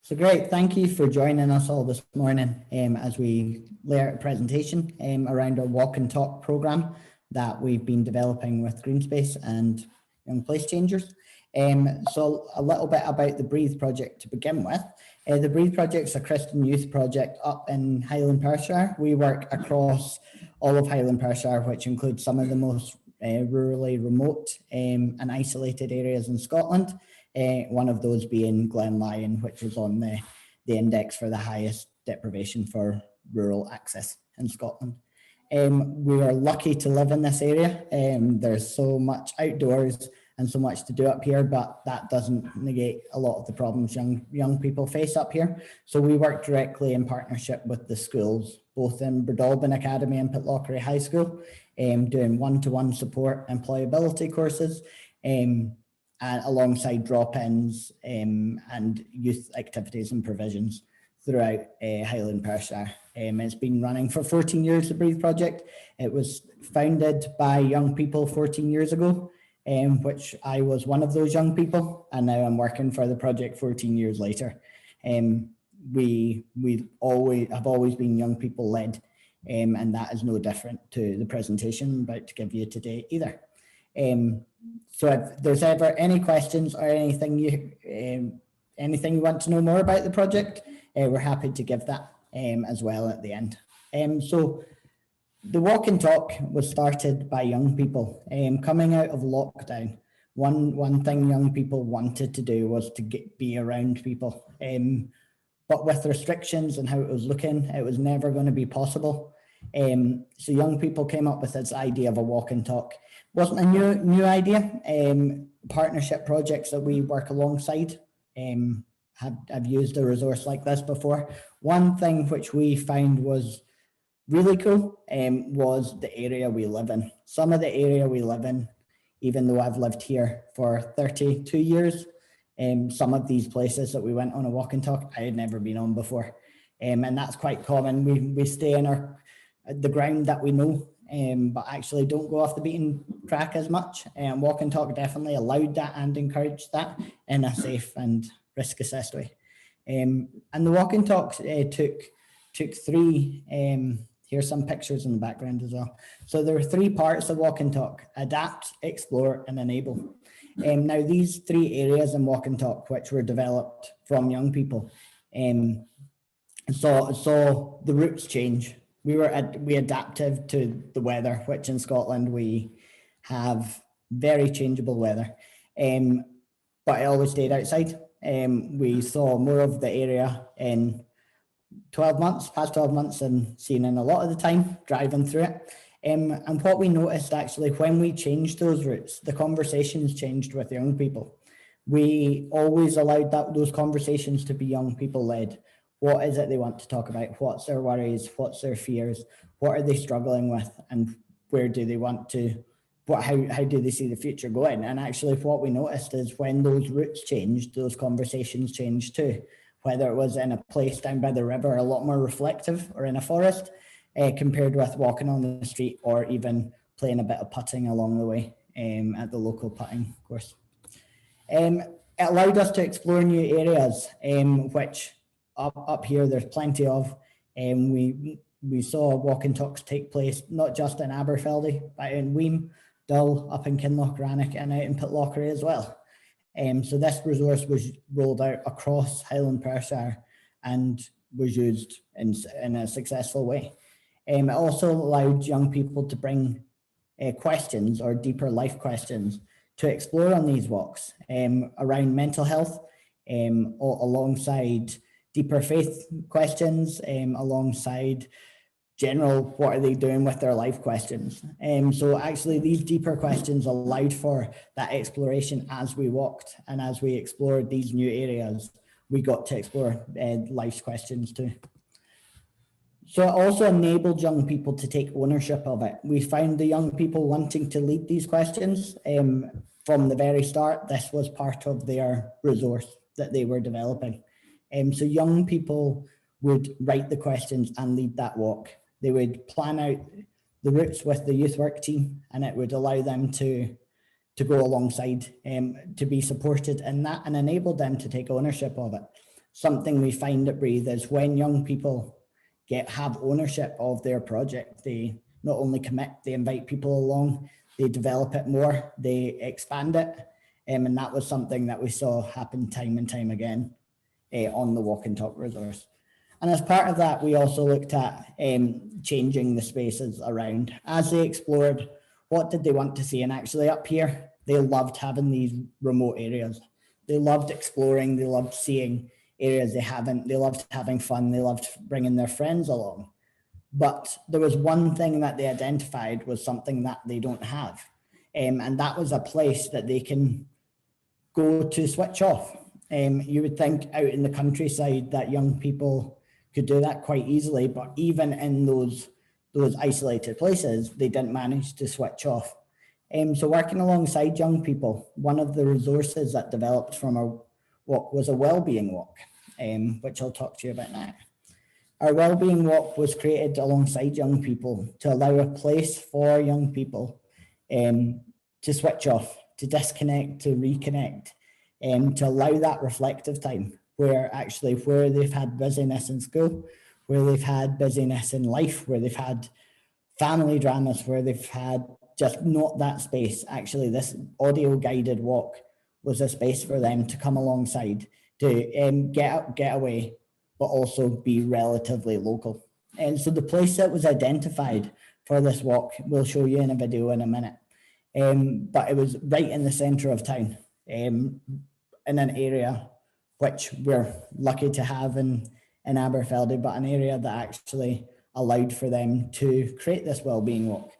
So great, thank you for joining us all this morning as we lay out a presentation around our walk and talk programme that we've been developing with Greenspace and Young Place Changers. So a little bit about the Breathe project to begin with. The Breathe project is a Christian youth project up in Highland Perthshire. We work across all of Highland Perthshire, which includes some of the most rurally remote and isolated areas in Scotland. One of those being Glen Lyon, which is on the index for the highest deprivation for rural access in Scotland. We are lucky to live in this area. There's so much outdoors and so much to do up here, but that doesn't negate a lot of the problems young people face up here. So we work directly in partnership with the schools, both in Bredalbin Academy and Pitlochry High School, doing one-to-one support employability courses, and alongside drop-ins and youth activities and provisions throughout Highland Perthshire. It's been running for 14 years, the Breathe project. It was founded by young people 14 years ago, which I was one of those young people, and now I'm working for the project 14 years later. We have always been young people led, and that is no different to the presentation I'm about to give you today either. So if there's ever any questions or anything you want to know more about the project, we're happy to give that as well at the end. So the walk and talk was started by young people coming out of lockdown. One thing young people wanted to do was to be around people, but with restrictions and how it was looking, it was never going to be possible. So young people came up with this idea of a walk and talk. Wasn't a new idea. Partnership projects that we work alongside have used a resource like this before. One thing which we found was really cool was the area we live in. Some of the area we live in, even though I've lived here for 32 years, some of these places that we went on a walk and talk, I had never been on before. And that's quite common. We stay in the ground that we know, but actually don't go off the beaten track as much. Walk and talk definitely allowed that and encouraged that in a safe and risk assessed way. And the walk and talks took three, here's some pictures in the background as well. So there were three parts of walk and talk: adapt, explore, and enable. Now these three areas in walk and talk, which were developed from young people, saw the routes change. We adapted to the weather, which in Scotland we have very changeable weather, but it always stayed outside. We saw more of the area in past 12 months and seen in a lot of the time driving through it. And what we noticed actually when we changed those routes, the conversations changed with young people. We always allowed those conversations to be young people led. What is it they want to talk about? What's their worries? What's their fears? What are they struggling with? And where do they want to, how do they see the future going? And actually what we noticed is when those routes changed, those conversations changed too. Whether it was in a place down by the river, a lot more reflective, or in a forest, compared with walking on the street or even playing a bit of putting along the way at the local putting course. It allowed us to explore new areas, which up here there's plenty of. We saw walk and talks take place not just in Aberfeldy, but in Weem, Dull, up in Kinlochrannoch, and out in Pitlochry as well. So this resource was rolled out across Highland Perthshire and was used in a successful way. It also allowed young people to bring questions or deeper life questions to explore on these walks around mental health, alongside deeper faith questions, alongside general what are they doing with their life questions. So actually these deeper questions allowed for that exploration as we walked, and as we explored these new areas, we got to explore life's questions too. So it also enabled young people to take ownership of it. We found the young people wanting to lead these questions from the very start. This was part of their resource that they were developing. So young people would write the questions and lead that walk. They would plan out the routes with the youth work team, and it would allow them to go alongside, to be supported in that, and enable them to take ownership of it. something we find at Breathe is when young people have ownership of their project, they not only commit, they invite people along, they develop it more, they expand it. And that was something that we saw happen time and time again on the Walk and Talk resource. And as part of that, we also looked at changing the spaces around. As they explored, what did they want to see? And actually up here, they loved having these remote areas. They loved exploring, they loved seeing areas they haven't, they loved having fun, they loved bringing their friends along. But there was one thing that they identified was something that they don't have. And that was a place that they can go to switch off. You would think out in the countryside that young people could do that quite easily, but even in those isolated places, they didn't manage to switch off. So working alongside young people, one of the resources that developed from our walk was a wellbeing walk, which I'll talk to you about now. Our wellbeing walk was created alongside young people to allow a place for young people to switch off, to disconnect, to reconnect, to allow that reflective time where they've had busyness in school, where they've had busyness in life, where they've had family dramas, where they've had just not that space. Actually, this audio guided walk was a space for them to come alongside, to get away, but also be relatively local. And so the place that was identified for this walk, we'll show you in a video in a minute, but it was right in the centre of town, in an area which we're lucky to have in Aberfeldy, but an area that actually allowed for them to create this wellbeing walk.